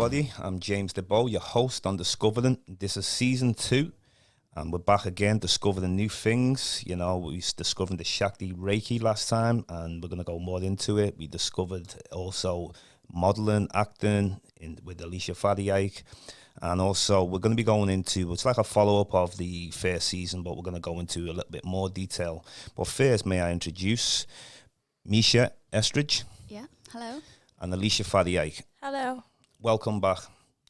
everybody. I'm James Diboe, your host on Discoverland. This is season 2, and we're back again discovering new things. You know, we discovered the Shakti Reiki last time, and we're going to go more into it. We discovered also modeling, acting with Alisha Fairyke, and also we're going to be going into, it's like a follow-up of the first season, but we're going to go into a little bit more detail. But first, may I introduce Mica Esteridge. Yeah, hello. And Alisha Fairyke. Hello. Welcome back.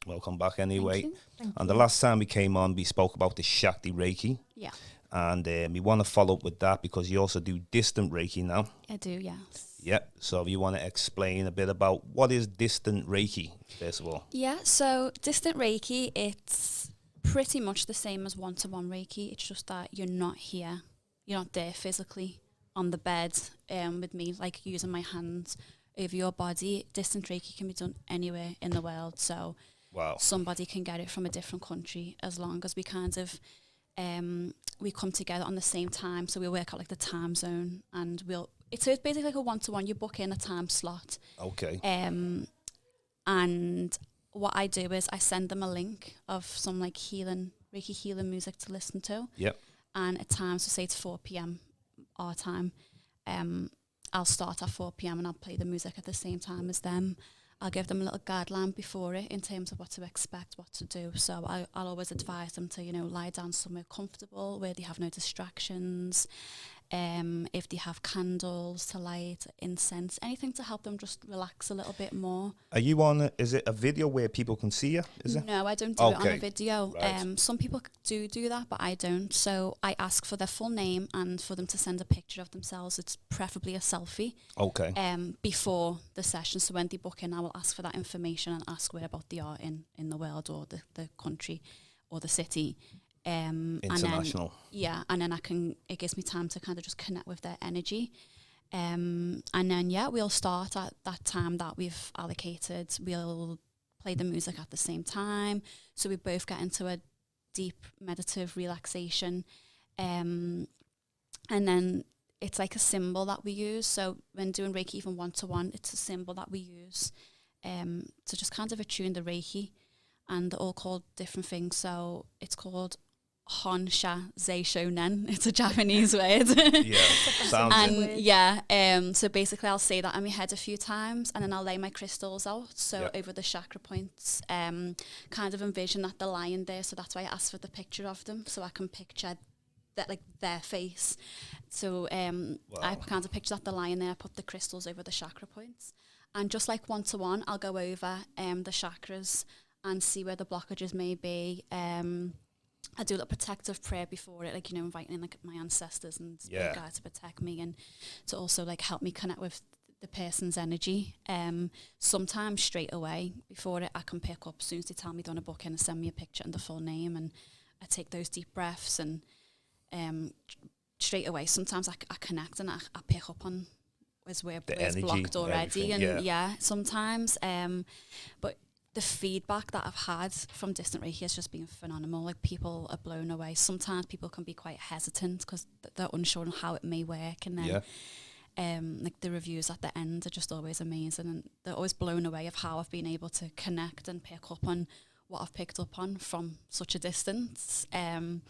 Welcome back anyway. Thank And you. the last time we came on, we spoke about the Shakti Reiki. Yeah. And we want to follow up with that because you also do distant Reiki now. I do, yes. Yeah. So if you want to explain a bit about what is distant Reiki, first of all. Yeah, so distant Reiki, it's pretty much the same as one-to-one Reiki. It's just that you're not here. You're not there physically on the bed with me, like using my hands over your body. Distant Reiki can be done anywhere in the world, so somebody can get it from a different country as long as we kind of we come together on the same time. So we work out like the time zone, and it's basically like a one-to-one. You book in a time slot. Okay. And what I do is I send them a link of some like Reiki healing music to listen to. Yep. And at times, so say it's 4 p.m. our time, I'll start at 4 p.m. and I'll play the music at the same time as them. I'll give them a little guideline before it in terms of what to expect, what to do. So I'll always advise them to, lie down somewhere comfortable where they have no distractions. If they have candles to light, incense, anything to help them just relax a little bit more. Are you on, is it a video where people can see you? Is it? No, I don't do it on a video. Right. Some people do that, but I don't. So I ask for their full name and for them to send a picture of themselves. It's preferably a selfie. Okay. Before the session. So when they book in, I will ask for that information and ask where about they are in the world or the country or the city. International. And then it gives me time to kind of just connect with their energy. And then, we'll start at that time that we've allocated. We'll play the music at the same time. So we both get into a deep meditative relaxation. And then it's like a symbol that we use. So when doing Reiki, even one-to-one, it's a symbol that we use to just kind of attune the Reiki. And they're all called different things. So it's called Honsha Zeishonen. It's a Japanese word. Yeah, sounds and so basically I'll say that in my head a few times, and then I'll lay my crystals out. So over the chakra points, kind of envision that the lion there. So that's why I asked for the picture of them, so I can picture that, like, their face. So I kind of picture that the lion there. I put the crystals over the chakra points, and just like one-to-one, I'll go over the chakras and see where the blockages may be. I do a little protective prayer before it, like, inviting in like my ancestors and spirit guides to protect me and to also like help me connect with the person's energy. Sometimes straight away before it, I can pick up as soon as they tell me they're on a book and send me a picture and the full name, and I take those deep breaths and straight away. Sometimes I connect and I pick up on where's blocked already, and sometimes. But the feedback that I've had from distant Reiki has just been phenomenal. Like, people are blown away. Sometimes people can be quite hesitant because they're unsure on how it may work, and then like the reviews at the end are just always amazing, and they're always blown away of how I've been able to connect and pick up on what I've picked up on from such a distance. On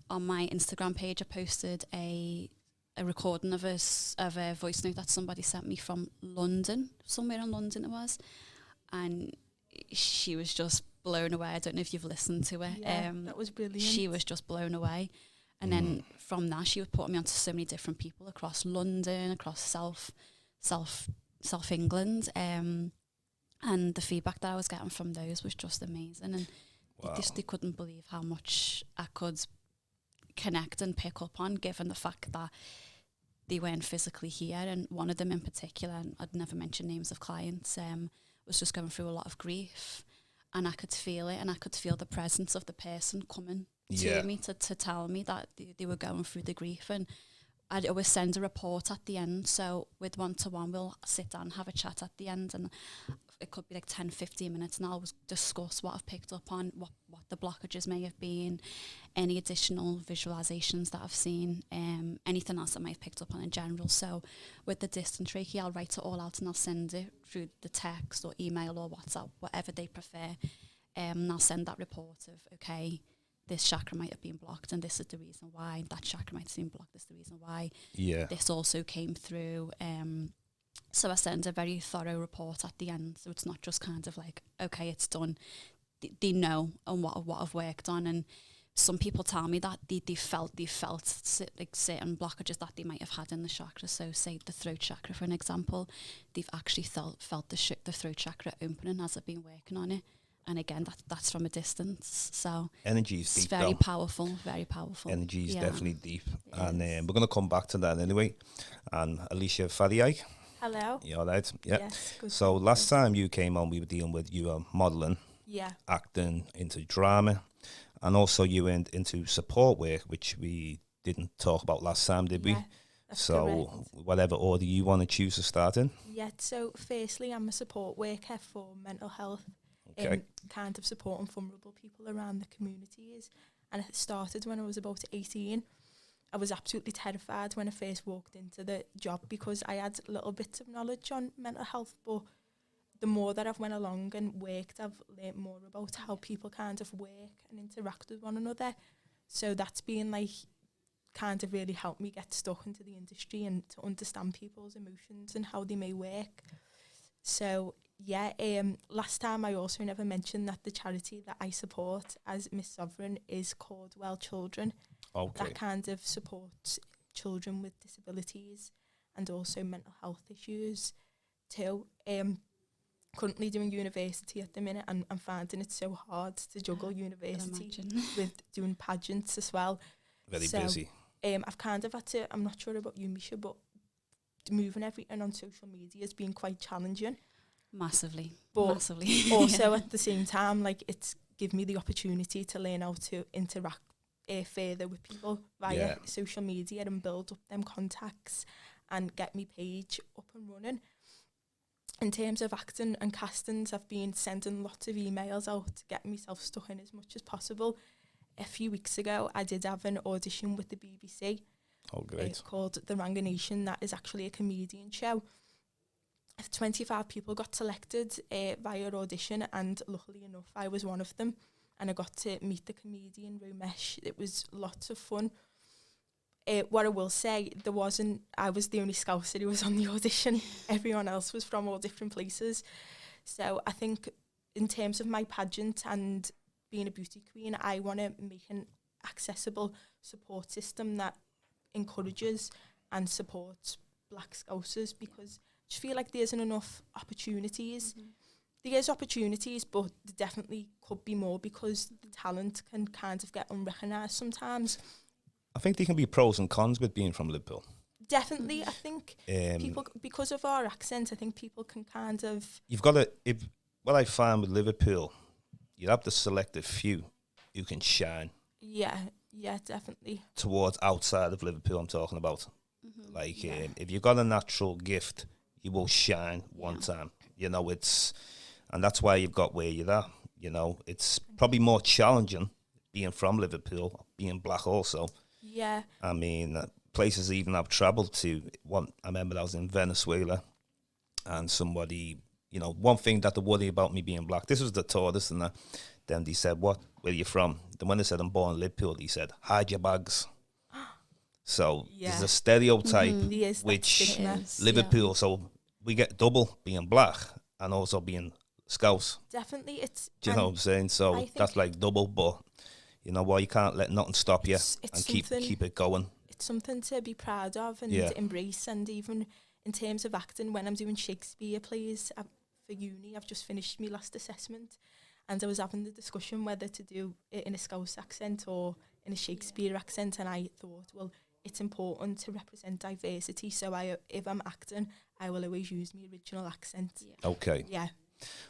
my Instagram page, I posted a recording of a voice note that somebody sent me from London, somewhere in London it was, and she was just blown away. I don't know if you've listened to it. That was brilliant. She was just blown away. And then from that, she was putting me onto so many different people across London, across South England. And the feedback that I was getting from those was just amazing. And they couldn't believe how much I could connect and pick up on, given the fact that they weren't physically here. And one of them in particular, and I'd never mention names of clients, was just going through a lot of grief, and I could feel it, and I could feel the presence of the person coming to me to tell me that they were going through the grief. And I'd always send a report at the end. So with one-to-one, we'll sit down and have a chat at the end, and it could be like 10, 15 minutes, and I'll discuss what I've picked up on, what the blockages may have been, any additional visualizations that I've seen, anything else that I might have picked up on in general. So with the distance Reiki, I'll write it all out and I'll send it through the text or email or WhatsApp, whatever they prefer. And I'll send that report of, okay, this chakra might have been blocked and this is the reason why. That chakra might have been blocked, this is the reason why. Yeah. This also came through. So I send a very thorough report at the end. So it's not just kind of like, okay, it's done. They know and what I've worked on. And some people tell me that they felt like certain blockages that they might have had in the chakra. So say the throat chakra, for an example, they've actually felt the throat chakra opening as I've been working on it. And again, that's from a distance. So energy is deep. It's very powerful, very powerful. Energy is definitely deep. It And is. we're going to come back to that anyway. And Alisha Fairyke. Hello. You all right? Yeah. Yes, good. So last time you came on, we were dealing with you modelling, Yeah. acting, into drama, and also you went into support work, which we didn't talk about last time, did we? Yeah, that's So correct. whatever order you want to choose to start in. Yeah, so firstly, I'm a support worker for mental health, Okay. kind of supporting vulnerable people around the communities. And it started when I was about 18. I was absolutely terrified when I first walked into the job because I had little bits of knowledge on mental health, but the more that I've went along and worked, I've learnt more about how people kind of work and interact with one another. So that's been like kind of really helped me get stuck into the industry and to understand people's emotions and how they may work. So yeah, last time I also never mentioned that the charity that I support as Miss Sovereign is called Well Children. Okay. That kind of supports children with disabilities and also mental health issues too. Currently doing university at the minute, and I'm finding it so hard to juggle university with doing pageants as well. Very busy. I've kind of had to, I'm not sure about you, Misha, but moving everything on social media has been quite challenging. Massively. But Massively. also at the same time, like, it's given me the opportunity to learn how to interact further with people via social media and build up them contacts and get me page up and running. In terms of acting and castings, I've been sending lots of emails out to get myself stuck in as much as possible. A few weeks ago, I did have an audition with the BBC. Oh, great. Called The Ranganation. That is actually a comedian show. 25 people got selected via audition, and luckily enough, I was one of them. And I got to meet the comedian Romesh. It was lots of fun. What I will say, I was the only Scouser who was on the audition. Everyone else was from all different places. So I think in terms of my pageant and being a beauty queen, I want to make an accessible support system that encourages and supports Black Scousers, because I just feel like there isn't enough opportunities. Mm-hmm. There is opportunities, but there definitely could be more, because the talent can kind of get unrecognised sometimes. I think there can be pros and cons with being from Liverpool. Definitely, I think people, because of our accent, I think people can kind of... You've got to... What I find with Liverpool, you have to select a few who can shine. Yeah, definitely. Towards outside of Liverpool, I'm talking about. Mm-hmm. Like, if you've got a natural gift, you will shine one time. You know, and that's why you've got where you're at. You know, it's probably more challenging being from Liverpool, being Black also. Yeah. I mean, places even I've travelled to. I remember I was in Venezuela, and somebody, you know, one thing that they worry about me being Black, this was the tourist, and then they said, where are you from? Then when they said I'm born in Liverpool, he said, hide your bags. So there's a stereotype, which Liverpool, so we get double being Black and also being Scouse. Definitely, do you know what I'm saying? So that's like double, but you know what? You can't let nothing stop you and keep it going. It's something to be proud of and to embrace. And even in terms of acting, when I'm doing Shakespeare plays for uni, I've just finished my last assessment, and I was having the discussion whether to do it in a Scouse accent or in a Shakespeare accent, and I thought, well, it's important to represent diversity, so if I'm acting, I will always use my original accent. Yeah. Okay. Yeah.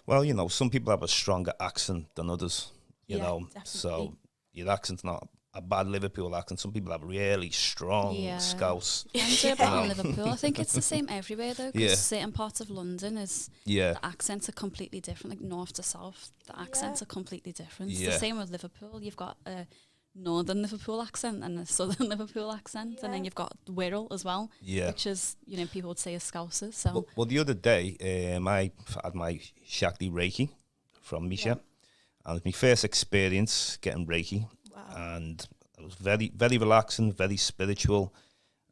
Well, you know, some people have a stronger accent than others, you know, definitely. so your accent's not a bad Liverpool accent. Some people have really strong Scouse. Depends where about in Liverpool. I think it's the same everywhere though, because Yeah. certain parts of London Yeah, the accents are completely different. Like north to south, the accents are completely different. It's Yeah. the same with Liverpool. You've got a northern Liverpool accent and a southern Liverpool accent, and then you've got Wirral as well, yeah. which is, you know, people would say is Scousers. So Well, the other day, I had my Shakti Reiki from Mica, and it was my first experience getting Reiki, and it was very, very relaxing, very spiritual,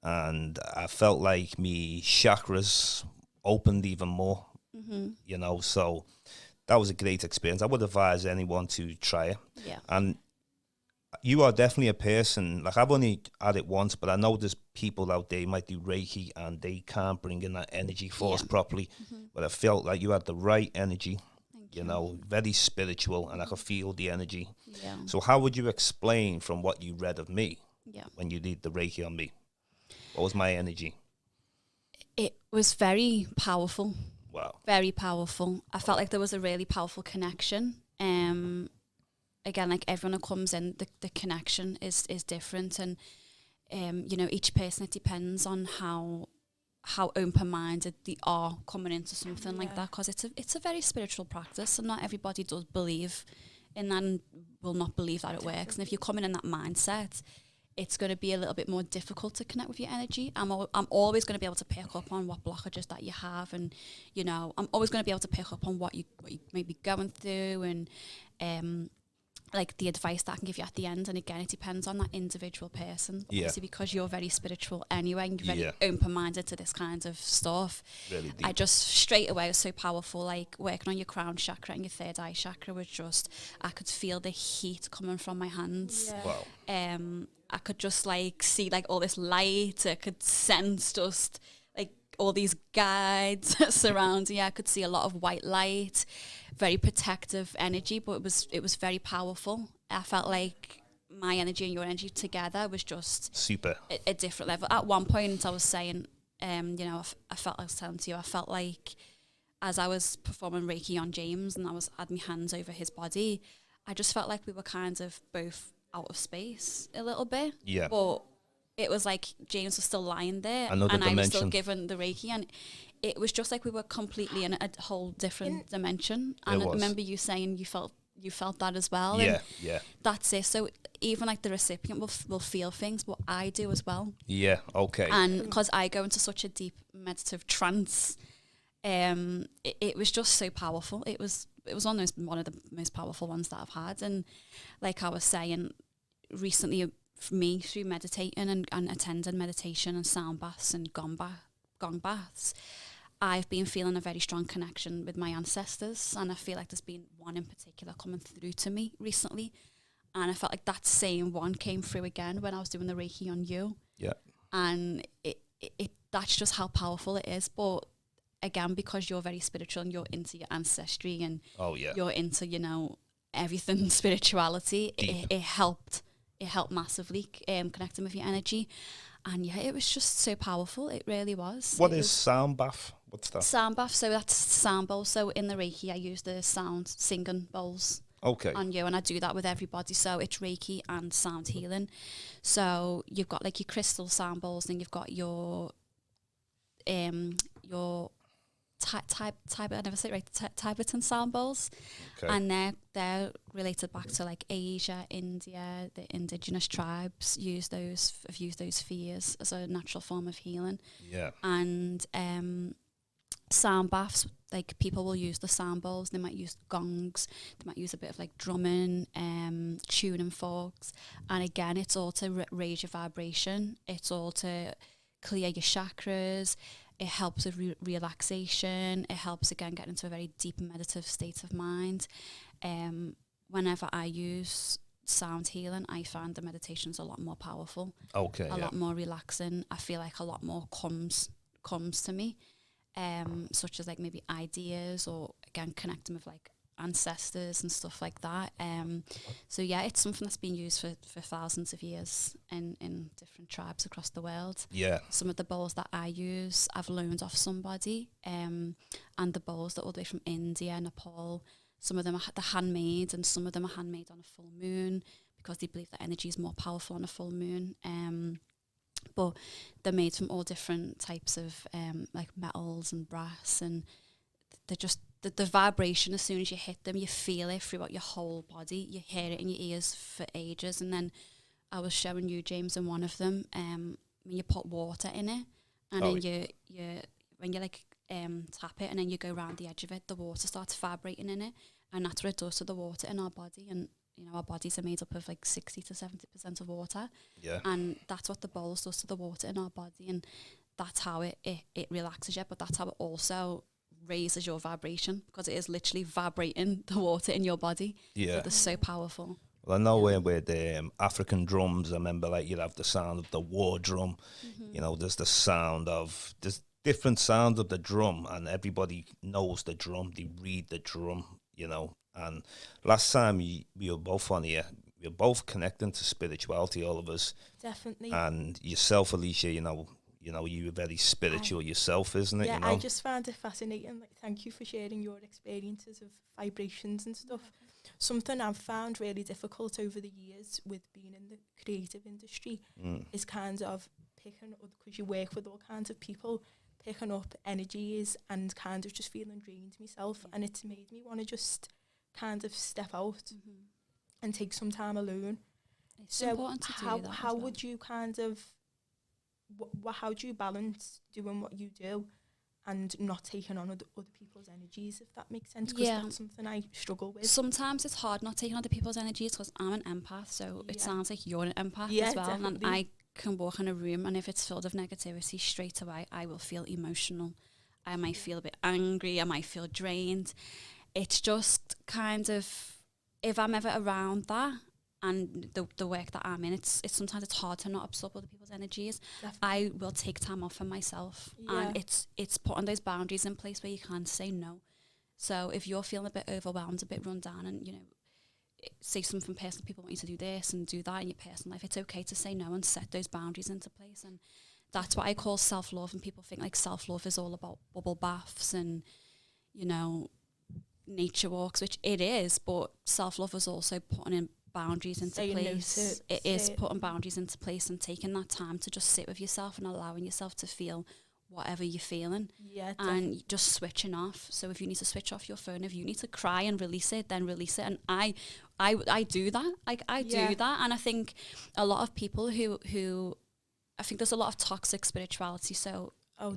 and I felt like my chakras opened even more, you know, so that was a great experience. I would advise anyone to try it. yeah, And you are definitely a person, like I've only had it once, but I know there's people out there who might do Reiki and they can't bring in that energy force properly. But I felt like you had the right energy, you know, very spiritual, and I could feel the energy. yeah, So how would you explain from what you read of me yeah. when you did the Reiki on me? What was my energy? It was very powerful. Wow. Very powerful. I felt like there was a really powerful connection. Again, like everyone who comes in, the connection is different, and you know, each person, it depends on how open-minded they are coming into something like that, because it's a very spiritual practice, and not everybody does believe in that and will not believe that it works. And if you're coming in that mindset, it's going to be a little bit more difficult to connect with your energy. I'm always going to be able to pick up on what blockages that you have, and you know, I'm always going to be able to pick up on what you may be going through, and like the advice that I can give you at the end. And again, it depends on that individual person. Obviously, because you're very spiritual anyway, and you're very open-minded to this kind of stuff. Really deep. I just straight away was so powerful. Like working on your crown chakra and your third eye chakra was just, I could feel the heat coming from my hands. Wow. I could just like see like all this light. I could sense just like all these guides surrounding you. I could see a lot of white light, very protective energy, but it was very powerful. I felt like my energy and your energy together was just Super. a different level. At one point, I was saying, you know, I was telling you, I felt like as I was performing Reiki on James and had my hands over his body, I just felt like we were kind of both out of space a little bit. Yeah. But it was like James was still lying there, Another and I was dimension. still given the Reiki, and it was just like we were completely in a whole different dimension. And I remember you saying you felt that as well. Yeah, and yeah. That's it. So even like the recipient will feel things, but I do as well. Yeah, okay. And because I go into such a deep meditative trance, it was just so powerful. It was one of the most powerful ones that I've had. And like I was saying, recently for me, through meditating and attending meditation and sound baths and gong baths, I've been feeling a very strong connection with my ancestors, and I feel like there's been one in particular coming through to me recently, and I felt like that same one came through again when I was doing the Reiki on you. Yeah. And it that's just how powerful it is. But again, because you're very spiritual and you're into your ancestry and you're into, you know, everything spirituality, it helped massively connecting with your energy. And yeah, it was just so powerful. It really was. What is sound bath? What's that? Sound bath, so that's sound bowl. So in the Reiki, I use the sound singing bowls on you, and I do that with everybody. So it's Reiki and sound healing. So you've got like your crystal sound bowls, then you've got your type I never say it right, Tibetan sound bowls, and they're related back to like Asia, India. The indigenous tribes have used those for years as a natural form of healing. Yeah. And sound baths, like people will use the sound bowls. They might use gongs. They might use a bit of like drumming, tuning forks. And again, it's all to raise your vibration. It's all to clear your chakras. It helps with relaxation. It helps, again, get into a very deep meditative state of mind. Whenever I use sound healing, I find the meditation's a lot more powerful. A lot more relaxing. I feel like a lot more comes to me, such as like maybe ideas, or again connecting with like ancestors and stuff like that. So yeah, it's something that's been used for thousands of years in different tribes across the world. Yeah. Some of the bowls that I use, I've learned off somebody, and the bowls that all the way from India, Nepal, some of them are handmade, and some of them are handmade on a full moon, because they believe that energy is more powerful on a full moon. But they're made from all different types of like metals and brass, and they're just the vibration. As soon as you hit them, you feel it throughout your whole body. You hear it in your ears for ages. And then I was showing you, James, in one of them, when you put water in it, and then you when you like tap it, and then you go around the edge of it, the water starts vibrating in it, and that's what it does to the water in our body. And you know, our bodies are made up of like 60 to 70% of water. Yeah. And that's what the bowls does to the water in our body. And that's how it relaxes you, but that's how it also raises your vibration, because it is literally vibrating the water in your body. Yeah. So they're so powerful. Well, I know with the African drums, I remember like you'd have the sound of the war drum. You know, there's the sound of, there's different sounds of the drum, and everybody knows the drum. They read the drum, you know. And last time we were both on here, we were both connecting to spirituality, all of us. Definitely. And yourself, Alisha, you know, you were very spiritual yourself, isn't it? Yeah, you know? I just found it fascinating. Like, thank you for sharing your experiences of vibrations and stuff. Something I've found really difficult over the years with being in the creative industry is kind of picking up, because you work with all kinds of people, picking up energies and kind of just feeling drained myself. And it's made me want to just kind of step out and take some time alone. It's important to do that. How would you kind of, how do you balance doing what you do and not taking on other people's energies, if that makes sense? Because that's something I struggle with. Sometimes it's hard not taking on other people's energies, because I'm an empath, so it sounds like you're an empath as well. Definitely. And I can walk in a room, and if it's filled with negativity, straight away I will feel emotional. I might feel a bit angry, I might feel drained. It's just kind of, if I'm ever around that and the work that I'm in, it's sometimes it's hard to not absorb other people's energies. Definitely. I will take time off for myself, and it's putting those boundaries in place where you can say no. So if you're feeling a bit overwhelmed, a bit run down, and you know, say something personal, people want you to do this and do that in your personal life, it's okay to say no and set those boundaries into place. And that's what I call self-love. And people think like self-love is all about bubble baths and, you know, nature walks, which it is, but self-love is also putting in boundaries into place. It is putting boundaries into place and taking that time to just sit with yourself and allowing yourself to feel whatever you're feeling, and just switching off. So if you need to switch off your phone, if you need to cry and release it, then release it. And I do that. I do that. And I think a lot of people who I think there's a lot of toxic spirituality. So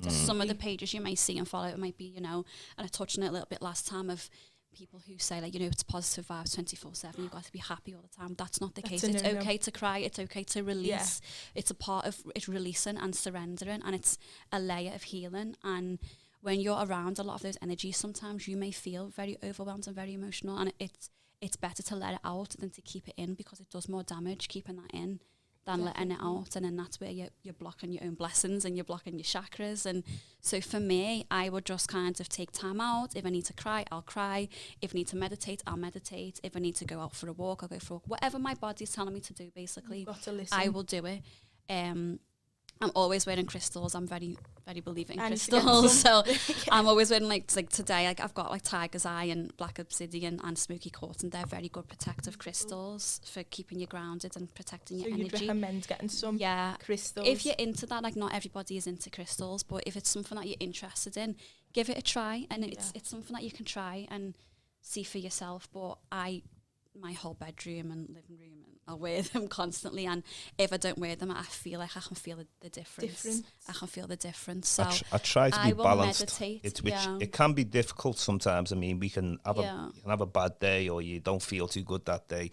some of the pages you may see and follow, it might be, you know, and I touched on it a little bit last time, of people who say, like, you know, it's positive vibes 24/7, you've got to be happy all the time. That's not the case. It's okay to cry, it's okay to release. It's a part of it, releasing and surrendering, and it's a layer of healing. And when you're around a lot of those energies, sometimes you may feel very overwhelmed and very emotional, and it's better to let it out than to keep it in, because it does more damage keeping that in than letting it out. And then that's where you're blocking your own blessings and you're blocking your chakras. And so for me, I would just kind of take time out. If I need to cry, I'll cry. If I need to meditate, I'll meditate. If I need to go out for a walk, I'll go for a walk. Whatever my body's telling me to do, basically, you've got to listen. I will do it. I'm always wearing crystals. I'm very, very believing in crystals. So I'm always wearing, like today, like I've got like tiger's eye and black obsidian and smoky quartz, and they're very good protective crystals for keeping you grounded and protecting your energy. So you'd recommend getting some crystals? If you're into that, like not everybody is into crystals, but if it's something that you're interested in, give it a try. And it's something that you can try and see for yourself. But my whole bedroom and living room, and I'll wear them constantly, and if I don't wear them, I feel like I can feel the difference. I can feel the difference. So I try to be balanced. Meditate, it can be difficult sometimes. I mean, we can have you can have a bad day, or you don't feel too good that day,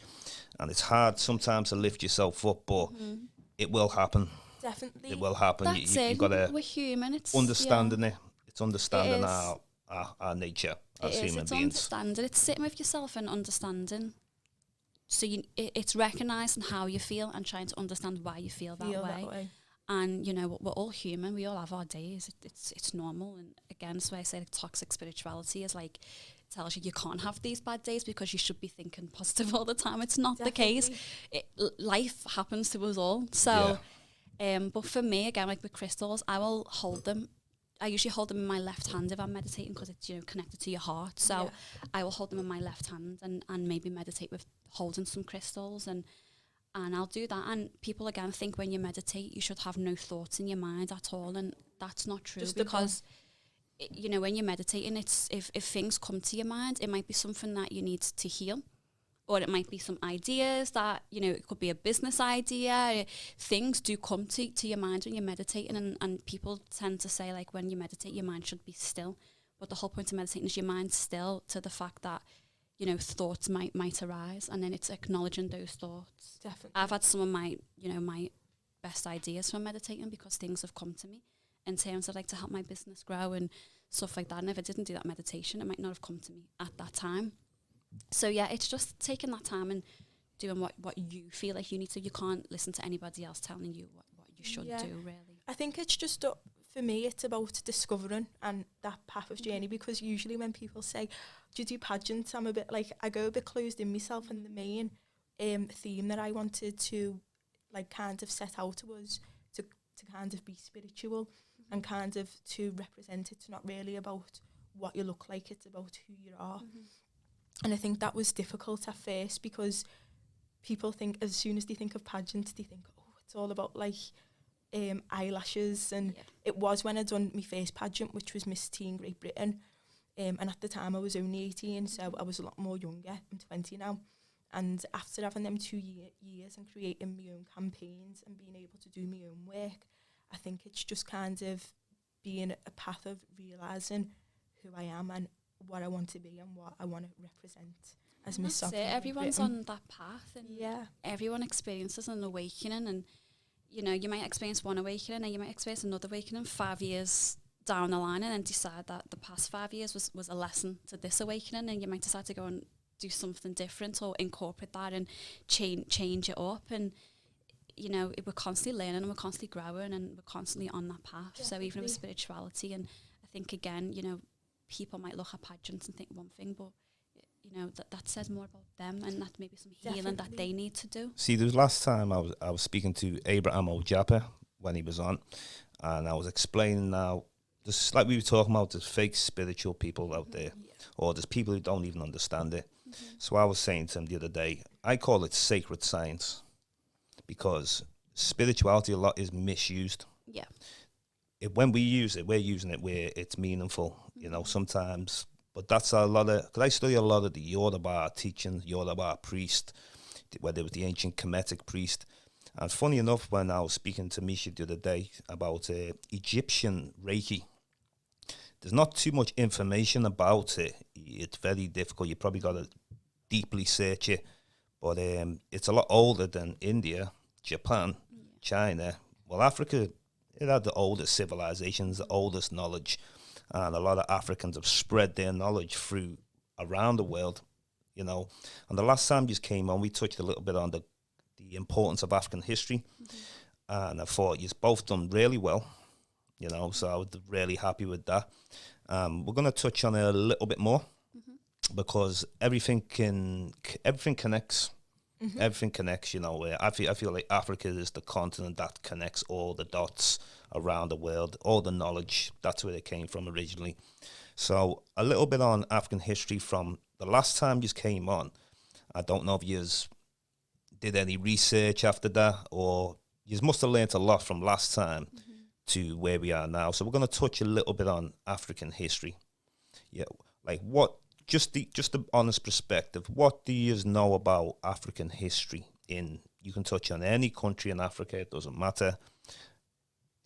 and it's hard sometimes to lift yourself up, but it will happen. Definitely, it will happen. That's you've got to, we're human. It's understanding it. It's understanding our nature as human beings. Understanding. It's sitting with yourself and understanding. So it's recognising how you feel and trying to understand why you feel that way. And, you know, we're all human. We all have our days. It's normal. And again, that's why I say like, toxic spirituality is like, tells you can't have these bad days because you should be thinking positive all the time. It's not the case. Life happens to us all. So, but for me, again, like with crystals, I will hold them. I usually hold them in my left hand if I'm meditating, because it's, you know, connected to your heart. So I will hold them in my left hand and maybe meditate with holding some crystals. And and I'll do that. And people again think when you meditate you should have no thoughts in your mind at all, and that's not true. Just because you know, when you're meditating, it's if things come to your mind, it might be something that you need to heal, or it might be some ideas that, you know, it could be a business idea. Things do come to your mind when you're meditating, and people tend to say, like, when you meditate, your mind should be still. But the whole point of meditating is your mind's still to the fact that, you know, thoughts might arise, and then it's acknowledging those thoughts. Definitely. I've had some of my, you know, my best ideas from meditating because things have come to me in terms of, like, to help my business grow and stuff like that. And if I didn't do that meditation, it might not have come to me at that time. So yeah, it's just taking that time and doing what you feel like you need to. You can't listen to anybody else telling you what you should do, really. I think it's just, for me, it's about discovering and that path of journey, because usually when people say, do you do pageants, I'm a bit like, I go a bit closed in myself, and the main theme that I wanted to, like, kind of set out was to kind of be spiritual and kind of to represent. It's not really about what you look like, it's about who you are. And I think that was difficult at first, because people think, as soon as they think of pageants, they think, oh, it's all about, like, eyelashes. And it was when I'd done my first pageant, which was Miss Teen Great Britain. And at the time I was only 18, so I was a lot more younger. I'm 20 now. And after having them 2 years and creating my own campaigns and being able to do my own work, I think it's just kind of being a path of realising who I am and what I want to be and what I want to represent as Miss That's it. Everyone's on that path, and everyone experiences an awakening. And, you know, you might experience one awakening and you might experience another awakening 5 years down the line, and then decide that the past 5 years was a lesson to this awakening, and you might decide to go and do something different or incorporate that and change it up. And, you know, we're constantly learning and we're constantly growing and we're constantly on that path. Definitely. So even with spirituality, and I think, again, you know, people might look at pageants and think one thing, but, you know, that says more about them, and that maybe some healing that they need to do. See, there was last time I was speaking to Abraham Ojapa when he was on, and I was explaining now, just like we were talking about, there's fake spiritual people out there, or there's people who don't even understand it. So I was saying to him the other day, I call it sacred science, because spirituality a lot is misused. Yeah. When we use it, we're using it where it's meaningful, you know, sometimes. But that's a lot of, because I study a lot of the Yoruba teachings, Yoruba priest, whether it was the ancient Kemetic priest. And funny enough, when I was speaking to Misha the other day about Egyptian Reiki, there's not too much information about it. It's very difficult. You probably got to deeply search it. But it's a lot older than India, Japan, China. Well, Africa, it had the oldest civilizations, the oldest knowledge. And a lot of Africans have spread their knowledge through around the world, you know. And the last time you came on, we touched a little bit on the importance of African history. And I thought you've both done really well, you know, so I was really happy with that. We're going to touch on it a little bit more, because everything connects. Everything connects, you know. I feel like Africa is the continent that connects all the dots around the world, all the knowledge. That's where it came from originally. So a little bit on African history from the last time you came on. I don't know if you did any research after that, or you must have learnt a lot from last time to where we are now. So we're going to touch a little bit on African history. Yeah, like what? Just the honest perspective. What do you know about African history? You can touch on any country in Africa. It doesn't matter.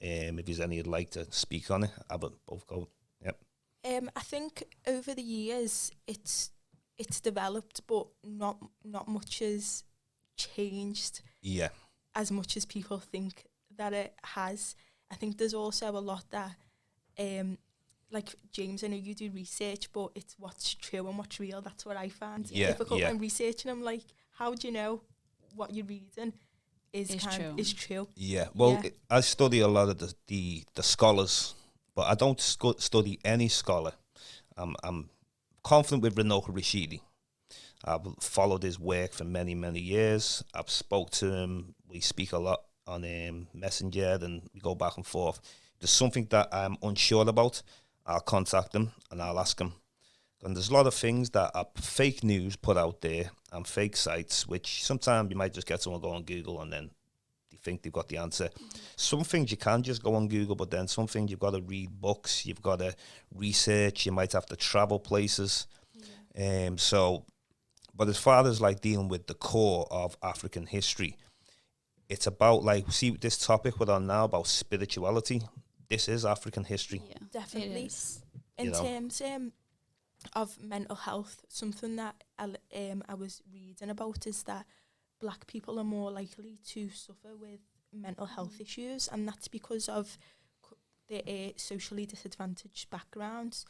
If there's any you'd like to speak on it, I would both go. Yep. I think over the years it's developed, but not much has changed. Yeah. As much as people think that it has. I think there's also a lot that, like James, I know you do research, but it's what's true and what's real. That's what I find difficult when researching. I'm like, how do you know what you're reading is true? Yeah. Well, I study a lot of the scholars, but I don't study any scholar. I'm confident with Renoka Rashidi. I've followed his work for many, many years. I've spoke to him. We speak a lot on Messenger, and we go back and forth. If there's something that I'm unsure about, I'll contact him and I'll ask him, And there's a lot of things that are fake news put out there and fake sites, which sometimes you might just get someone go on Google and then they think they've got the answer. Some things you can just go on Google, but then some things you've got to read books, you've got to research, you might have to travel places. But as far as like dealing with the core of African history, it's about like, see this topic we're on now about spirituality. This is African history. Yeah, Definitely. it is. In terms of mental health, something that I was reading about is that Black people are more likely to suffer with mental health issues, and that's because of their socially disadvantaged backgrounds.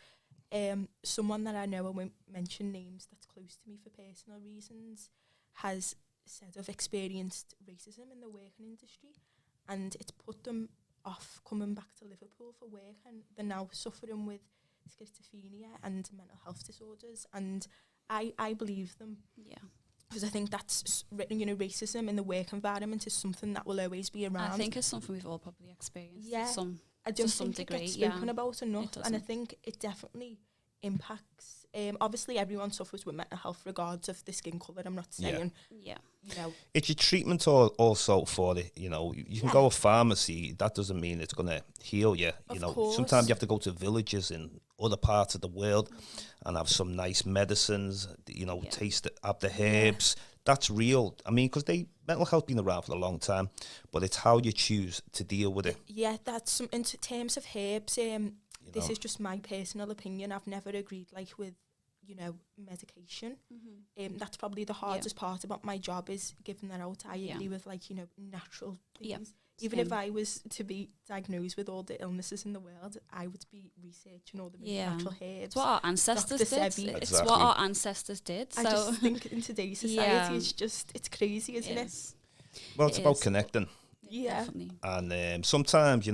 Someone that I know, I won't mention names, that's close to me for personal reasons, has said of experienced racism in the working industry, and it's put them off coming back to Liverpool for work, and they're now suffering with schizophrenia and mental health disorders, and I believe them. Yeah. Because I think that's, racism in the work environment is something that will always be around. I think it's something we've all probably experienced. Yeah. I don't to some think degree, it gets spoken about enough, and I doesn't. think it definitely impacts. Obviously, everyone suffers with mental health regardless of the skin colour. I'm not saying, Yeah. It's your treatment also for it. You can go to pharmacy. That doesn't mean it's going to heal you. Of course. Sometimes you have to go to villages in other parts of the world and have some nice medicines, taste of the herbs. That's real. I mean, because mental health been around for a long time, but it's how you choose to deal with it. Yeah, that's some, in terms of herbs, this is just my personal opinion. I've never agreed with medication. That's probably the hardest part about my job, is giving that out. I agree with natural things. Even if I was to be diagnosed with all the illnesses in the world, I would be researching all the natural herbs. It's what our ancestors did. Exactly. It's what our ancestors did. I just think in today's society, it's crazy, isn't it? Well, it's about connecting. Yeah. Definitely. And sometimes,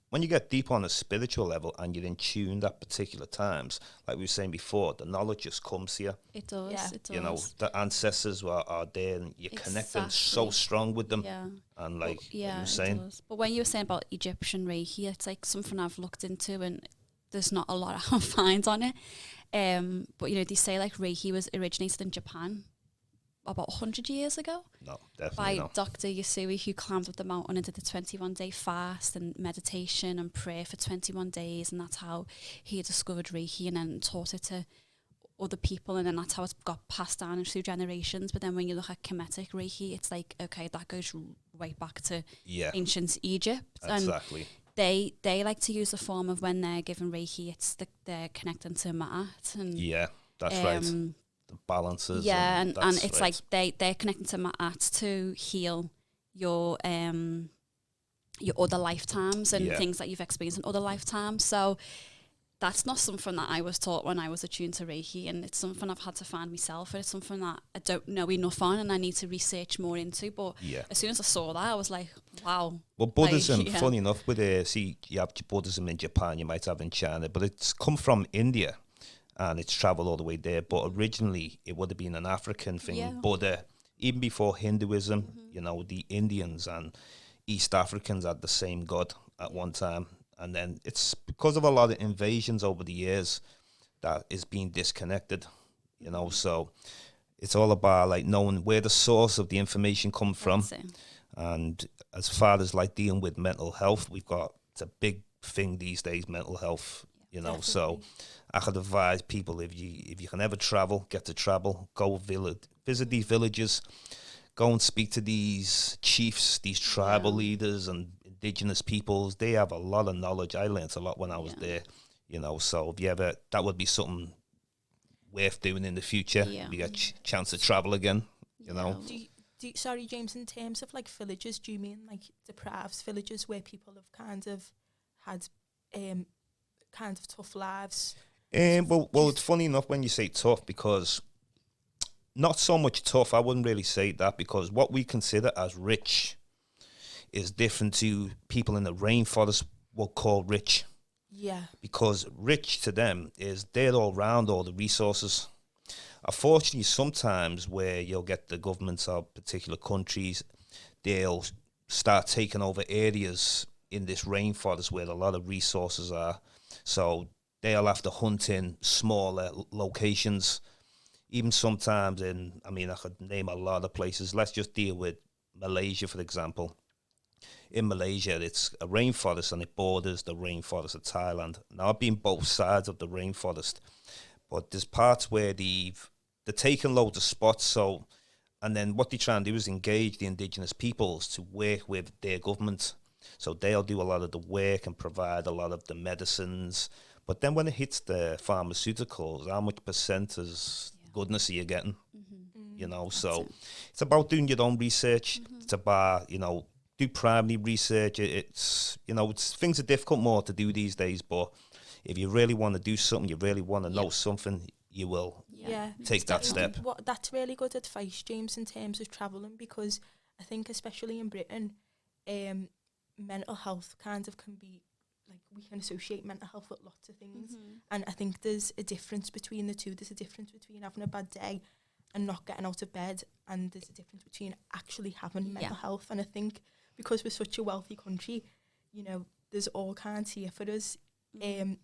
when you get deep on a spiritual level and you're in tune at particular times, like we were saying before, the knowledge just comes here. It does. Yeah. It does. The ancestors are there and you're connecting so strong with them. Yeah. And like you were it saying. does. But when you were saying about Egyptian Reiki, it's like something I've looked into, and there's not a lot I can find on it. But they say like Reiki was originated in Japan about 100 years ago. No, definitely by not. Dr. Yasui, who climbed up the mountain and did the 21-day fast and meditation and prayer for 21 days, and that's how he discovered Reiki and then taught it to other people, and then that's how it's got passed down through generations. But then when you look at Kemetic Reiki, it's like, okay, that goes right back to ancient Egypt. Exactly. And they like to use the form of, when they're giving Reiki, it's they're connecting to Ma'at. And that's right. Balances. And it's right. Like they're connecting to Ma'at to heal your other lifetimes and things that you've experienced in other lifetimes. So that's not something that I was taught when I was attuned to Reiki, and it's something I've had to find myself, and it's something that I don't know enough on and I need to research more into. But as soon as I saw that, I was like, wow. Well, Buddhism, funny enough, you have Buddhism in Japan, you might have in China, but it's come from India. And it's travelled all the way there. But originally, it would have been an African thing. Yeah. Buddha, even before Hinduism, the Indians and East Africans had the same god at one time. And then it's because of a lot of invasions over the years that is being disconnected, So it's all about like knowing where the source of the information comes from. And as far as like dealing with mental health, it's a big thing these days, mental health. Definitely. So I could advise people, if you can ever travel, get to travel, go visit these villages, go and speak to these chiefs, these tribal leaders and indigenous peoples. They have a lot of knowledge. I learned a lot when I was there, so if you ever, that would be something worth doing in the future. If you get chance to travel again, Sorry, James, in terms of like villages, do you mean like deprived villages where people have kind of had kind of tough lives? Well, it's funny enough when you say tough, because not so much tough. I wouldn't really say that, because what we consider as rich is different to people in the rainforest will call rich. Yeah. Because rich to them is they're all around all the resources. Unfortunately, sometimes where you'll get the governments of particular countries, they'll start taking over areas in this rainforest where a lot of resources are. So they'll have to hunt in smaller locations. Even sometimes I could name a lot of places. Let's just deal with Malaysia, for example. In Malaysia, it's a rainforest and it borders the rainforest of Thailand. Now, I've been both sides of the rainforest, but there's parts where they're taking loads of spots. So, and then what they try and do is engage the indigenous peoples to work with their government. So they'll do a lot of the work and provide a lot of the medicines. But then when it hits the pharmaceuticals, how much percent is goodness are you getting? You know, so it's about doing your own research. It's about, do primary research. It's things are difficult more to do these days, but if you really want to do something, you really want to know something, you will take that step. That's really good advice, James, in terms of travelling, because I think especially in Britain, mental health kind of can be, like, we can associate mental health with lots of things, and I think there's a difference between the two. There's a difference between having a bad day and not getting out of bed, and there's a difference between actually having mental health. And I think because we're such a wealthy country, there's all kinds here for us. In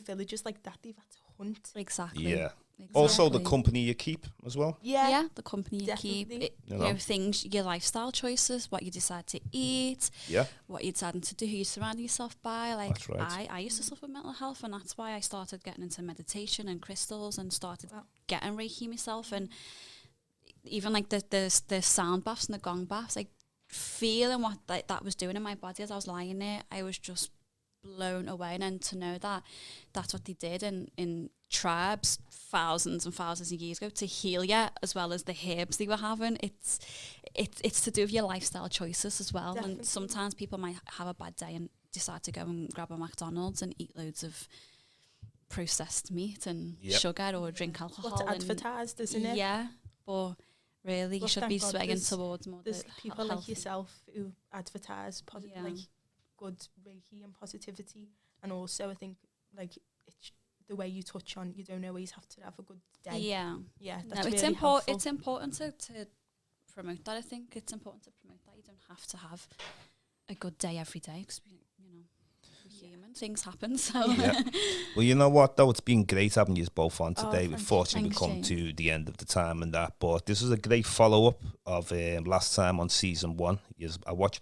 villages like that, they've had to hunt. Exactly. Yeah. Also, the company you keep as well. Yeah, the company you keep. Definitely. Things, your lifestyle choices, what you decide to eat, what you're deciding to do, who you surround yourself by. Like, that's right. I used to suffer with mental health, and that's why I started getting into meditation and crystals and started getting Reiki myself. And even like the sound baths and the gong baths, like feeling what that was doing in my body as I was lying there, I was just blown away. And then to know that that's what they did in tribes thousands and thousands of years ago to heal you, as well as the herbs they were having, it's to do with your lifestyle choices as well. Definitely. And sometimes people might have a bad day and decide to go and grab a McDonald's and eat loads of processed meat and sugar, or drink alcohol. What's advertised, isn't it? Yeah, but really you should be swaying towards more. There's people like yourself who advertise like good Reiki and positivity, and also I think like it's the way you touch on, you don't always have to have a good day. Yeah, that's it's really helpful. It's important to promote that. I think it's important to promote that you don't have to have a good day every day, because we're human, things happen. So well, you know what though, it's been great having you both on today. Unfortunately, we've come Jane. to the end of the time and that, but this is a great follow up of last time on season 1. I watched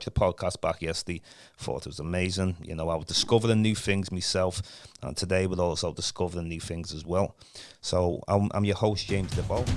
the podcast back yesterday, thought it was amazing. I was discovering new things myself, and today we're also discovering new things as well. So I'm your host, James Diboe.